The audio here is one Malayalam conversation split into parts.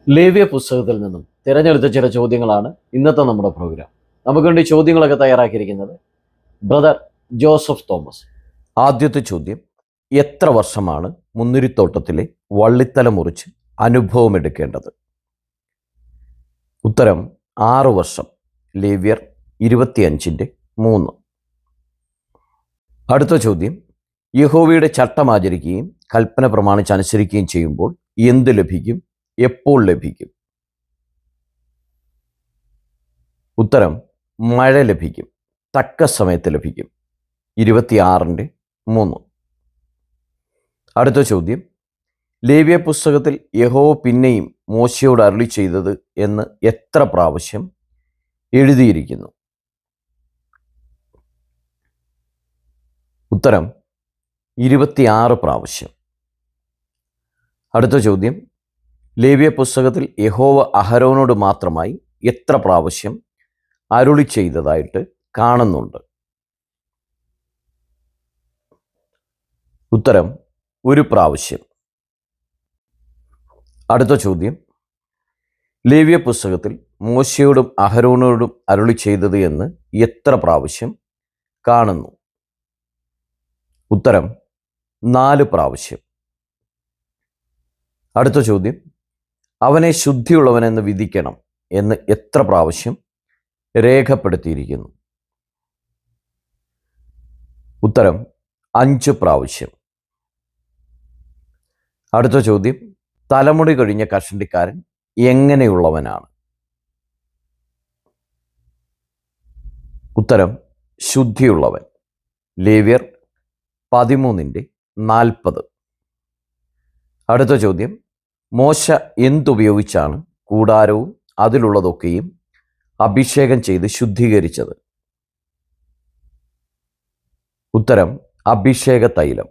ലേവ്യ പുസ്തകത്തിൽ നിന്നും തിരഞ്ഞെടുത്ത ചില ചോദ്യങ്ങളാണ് ഇന്നത്തെ നമ്മുടെ പ്രോഗ്രാം. നമുക്ക് വേണ്ടി ചോദ്യങ്ങളൊക്കെ തയ്യാറാക്കിയിരിക്കുന്നത് ബ്രദർ ജോസഫ് തോമസ്. ആദ്യത്തെ ചോദ്യം: എത്ര വർഷമാണ് മുന്തിരിത്തോട്ടത്തിലെ വള്ളിത്തല മുറിച്ച് അനുഭവമെടുക്കേണ്ടത്? ഉത്തരം 6 വർഷം. ലേവ്യർ 25:3. അടുത്ത ചോദ്യം: യഹോവയുടെ ചട്ടം ആചരിക്കുകയും കൽപ്പന പ്രമാണിച്ച് അനുസരിക്കുകയും ചെയ്യുമ്പോൾ എന്ത് ലഭിക്കും? എപ്പോൾ ലഭിക്കും? ഉത്തരം: മഴ ലഭിക്കും. തക്ക സമയത്ത് ലഭിക്കും. 26:3. അടുത്ത ചോദ്യം: ലേവ്യ പുസ്തകത്തിൽ യഹോവ പിന്നെയും മോശയോട് അരുളി ചെയ്തത് എന്ന് എത്ര പ്രാവശ്യം എഴുതിയിരിക്കുന്നു? ഉത്തരം: 26 പ്രാവശ്യം. അടുത്ത ചോദ്യം: ലേവ്യ പുസ്തകത്തിൽ യഹോവ അഹരോനോട് മാത്രമായി എത്ര പ്രാവശ്യം അരുളി ചെയ്തതായിട്ട് കാണുന്നുണ്ട്? ഉത്തരം: 1 പ്രാവശ്യം. അടുത്ത ചോദ്യം: ലേവ്യ പുസ്തകത്തിൽ മോശയോടും അഹരോനോടും അരുളി ചെയ്തത് എന്ന് എത്ര പ്രാവശ്യം കാണുന്നു? ഉത്തരം: 4 പ്രാവശ്യം. അടുത്ത ചോദ്യം: അവനെ ശുദ്ധിയുള്ളവനെന്ന് വിധിക്കണം എന്ന് എത്ര പ്രാവശ്യം രേഖപ്പെടുത്തിയിരിക്കുന്നു? ഉത്തരം: 5 പ്രാവശ്യം. അടുത്ത ചോദ്യം: തലമുടി കഴിഞ്ഞ കഷണ്ടിക്കാരൻ എങ്ങനെയുള്ളവനാണ്? ഉത്തരം: ശുദ്ധിയുള്ളവൻ. ലേവ്യർ 13:40. അടുത്ത ചോദ്യം: മോശ എന്തുപയോഗിച്ചാണ് കൂടാരവും അതിലുള്ളതൊക്കെയും അഭിഷേകം ചെയ്ത് ശുദ്ധീകരിച്ചത്? ഉത്തരം: അഭിഷേക തൈലം.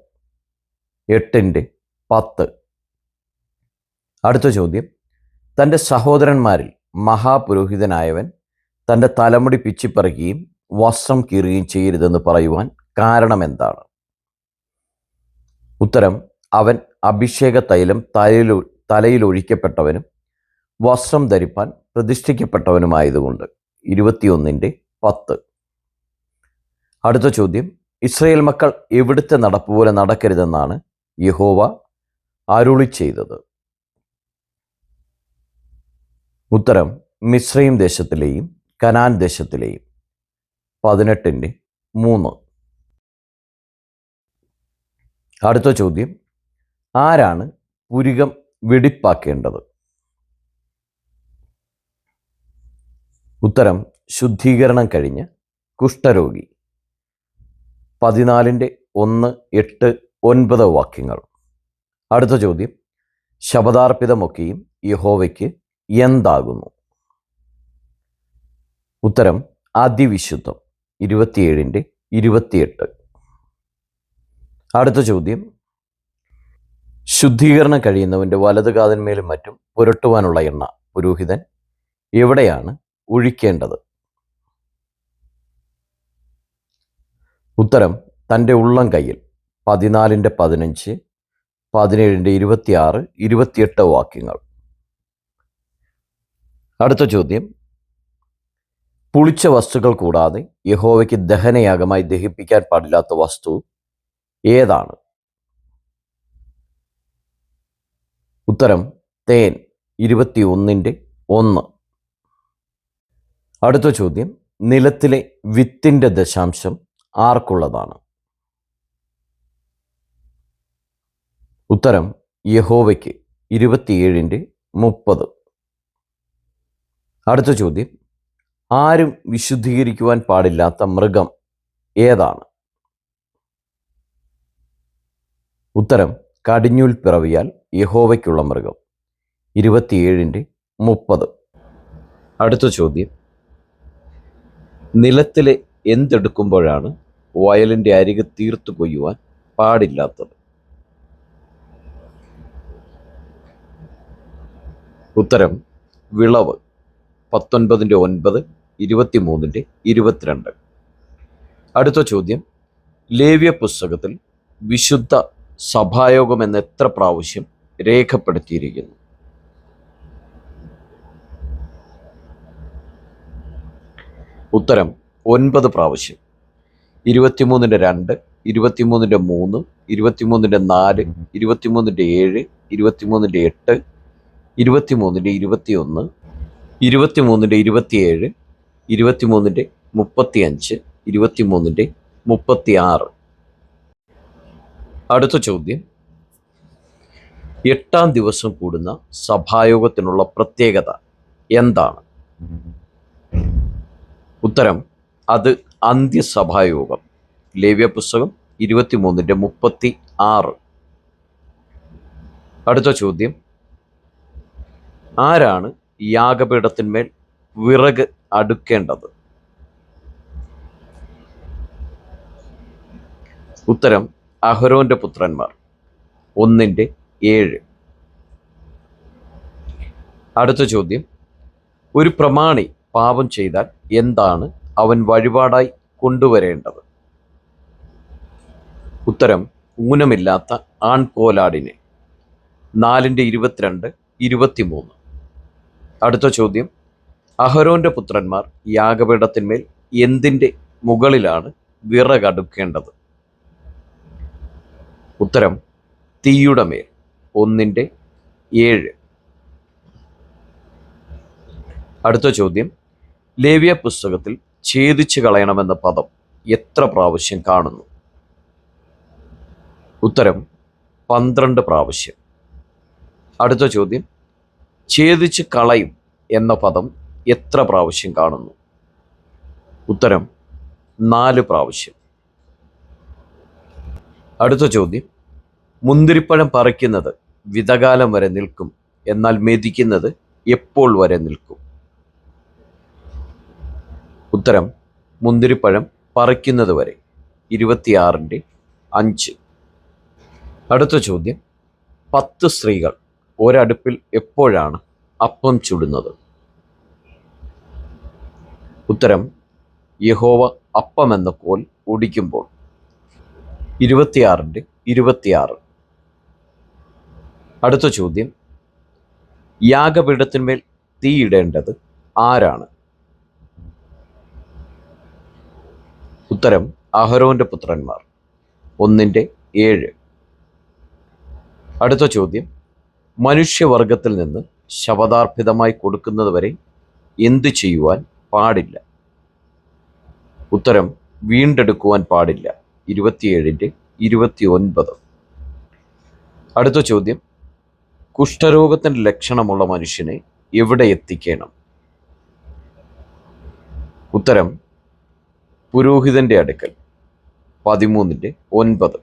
8:10. അടുത്ത ചോദ്യം: തൻ്റെ സഹോദരന്മാരിൽ മഹാപുരോഹിതനായവൻ തൻ്റെ തലമുടി പിച്ചിപ്പറിക്കുകയും വസ്ത്രം കീറുകയും ചെയ്യരുതെന്ന് പറയുവാൻ കാരണം എന്താണ്? ഉത്തരം: അവൻ അഭിഷേക തൈലം തലയിൽ ഒഴിക്കപ്പെട്ടവനും വസ്ത്രം ധരിപ്പാൻ പ്രതിഷ്ഠിക്കപ്പെട്ടവനുമായതുകൊണ്ട്. 21:10. അടുത്ത ചോദ്യം: ഇസ്രായേൽ മക്കൾ എവിടുത്തെ നടപ്പുപോലെ നടക്കരുതെന്നാണ് യഹോവ അരുളി ചെയ്തത്? ഉത്തരം: മിസ്രയീം ദേശത്തിലെയും കനാൻ ദേശത്തിലെയും. 18:3. അടുത്ത ചോദ്യം: ആരാണ് പുരികം വെടിപ്പാക്കേണ്ടത്? ഉത്തരം: ശുദ്ധീകരണം കഴിഞ്ഞ കുഷ്ഠരോഗി. 14:1, 8, 9 വാക്യങ്ങൾ. അടുത്ത ചോദ്യം: ശപഥാർപ്പിതമൊക്കെയും യഹോവയ്ക്ക് എന്താകുന്നു? ഉത്തരം: അതിവിശുദ്ധം. 27:28. അടുത്ത ചോദ്യം: ശുദ്ധീകരണം കഴിയുന്നവൻ്റെ വലതു കാതിന്മേലും മറ്റും പുരട്ടുവാനുള്ള എണ്ണ പുരോഹിതൻ എവിടെയാണ് ഒഴിക്കേണ്ടത്? ഉത്തരം: തൻ്റെ ഉള്ളം കയ്യിൽ. 14:15, 17:26, 28 വാക്യങ്ങൾ. അടുത്ത ചോദ്യം: പുളിച്ച വസ്തുക്കൾ കൂടാതെ യഹോവയ്ക്ക് ദഹനയാഗമായി ദഹിപ്പിക്കാൻ പാടില്ലാത്ത വസ്തു ഏതാണ്? ഉത്തരം: തേൻ. 21:1. അടുത്ത ചോദ്യം: നിലത്തിലെ വിത്തിൻ്റെ ദശാംശം ആർക്കുള്ളതാണ്? ഉത്തരം: യഹോവയ്ക്ക്. 27:30. അടുത്ത ചോദ്യം: ആരും വിശുദ്ധീകരിക്കുവാൻ പാടില്ലാത്ത മൃഗം ഏതാണ്? ഉത്തരം: കടിഞ്ഞൂൽ പിറവിയാൽ യഹോവയ്ക്കുള്ള മൃഗം. 27:30. അടുത്ത ചോദ്യം: നിലത്തിലെ എന്തെടുക്കുമ്പോഴാണ് വയലിൻ്റെ അരികെ തീർത്തു കൊയ്യുവാൻ പാടില്ലാത്തത്? ഉത്തരം: വിളവ്. 19:9, 23:22. അടുത്ത ചോദ്യം: ലേവ്യ പുസ്തകത്തിൽ വിശുദ്ധ സഭായോഗം എന്ന് എത്ര പ്രാവശ്യം രേഖപ്പെടുത്തിയിരിക്കുന്നു? ഉത്തരം 9 പ്രാവശ്യം. 23-ന്റെ 2, 23-ന്റെ 3, 23-ന്റെ 4, 23-ന്റെ 7, 23-ന്റെ 8, 23-ന്റെ 21, 23-ന്റെ 27, 23-ന്റെ 35, 23-ന്റെ 36. അടുത്ത ചോദ്യം, 8-ാം ദിവസം കൂടുന്ന സഭായോഗത്തിനുള്ള പ്രത്യേകത എന്താണ്? ഉത്തരം, അത് അന്ത്യസഭായോഗം. ലേവ്യ പുസ്തകം 23-ന്റെ 36. അടുത്ത ചോദ്യം, ആരാണ് യാഗപീഠത്തിന്മേൽ വിറക് അടുക്കേണ്ടത്? ഉത്തരം, അഹരോന്റെ പുത്രന്മാർ. 1-7. അടുത്ത ചോദ്യം, ഒരു പ്രമാണി പാപം ചെയ്താൽ എന്താണ് അവൻ വഴിപാടായി കൊണ്ടുവരേണ്ടത്? ഉത്തരം, ഊനമില്ലാത്ത ആൺകോലാടിനെ. 4-22, 23. അടുത്ത ചോദ്യം, അഹരോന്റെ പുത്രന്മാർ യാഗപീഠത്തിന്മേൽ എന്തിൻ്റെ മുകളിലാണ് വിറകടുക്കേണ്ടത്? ഉത്തരം, തീയുടെ മേൽ. 1-7. അടുത്ത ചോദ്യം, ലേവ്യ പുസ്തകത്തിൽ ഛേദിച്ചു കളയണമെന്ന പദം എത്ര പ്രാവശ്യം കാണുന്നു? ഉത്തരം, 12 പ്രാവശ്യം. അടുത്ത ചോദ്യം, ഛേദിച്ച് കളയും എന്ന പദം എത്ര പ്രാവശ്യം കാണുന്നു? ഉത്തരം, 4 പ്രാവശ്യം. അടുത്ത ചോദ്യം, മുന്തിരിപ്പഴം പറിക്കുന്നത് വിതകാലം വരെ നിൽക്കും, എന്നാൽ മെതിക്കുന്നത് എപ്പോൾ വരെ നിൽക്കും? ഉത്തരം, മുന്തിരിപ്പഴം പറിക്കുന്നത് വരെ. 26-5. അടുത്ത ചോദ്യം, 10 സ്ത്രീകൾ ഒരടുപ്പിൽ എപ്പോഴാണ് അപ്പം ചുടുന്നത്? ഉത്തരം, യഹോവ അപ്പം എന്ന കോൽ ഒടിക്കുമ്പോൾ. 26-26. അടുത്ത ചോദ്യം, യാഗപീഠത്തിന്മേൽ തീയിടേണ്ടത് ആരാണ്? ഉത്തരം, അഹരോന്റെ പുത്രന്മാർ. 1-7. അടുത്ത ചോദ്യം, മനുഷ്യവർഗത്തിൽ നിന്ന് ശപഥാർപ്പിതമായി കൊടുക്കുന്നത് വരെ എന്തു ചെയ്യുവാൻ പാടില്ല? ഉത്തരം, വീണ്ടെടുക്കുവാൻ പാടില്ല. 27-29. അടുത്ത ചോദ്യം, കുഷ്ഠരോഗത്തിൻ്റെ ലക്ഷണമുള്ള മനുഷ്യനെ എവിടെ എത്തിക്കണം? ഉത്തരം, പുരോഹിതന്റെ അടുക്കൽ. 13-9.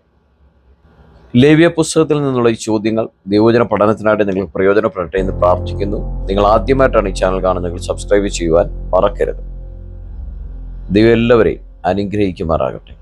ലേവ്യ പുസ്തകത്തിൽ നിന്നുള്ള ഈ ചോദ്യങ്ങൾ ദൈവവചന പഠനത്തിനായിട്ട് നിങ്ങൾക്ക് പ്രയോജനപ്പെടട്ടെ എന്ന് പ്രാർത്ഥിക്കുന്നു. നിങ്ങൾ ആദ്യമായിട്ടാണ് ഈ ചാനൽ കാണുന്നതെങ്കിൽ സബ്സ്ക്രൈബ് ചെയ്യുവാൻ മറക്കരുത്. ദൈവം എല്ലാവരെയും അനുഗ്രഹിക്കുമാറാകട്ടെ.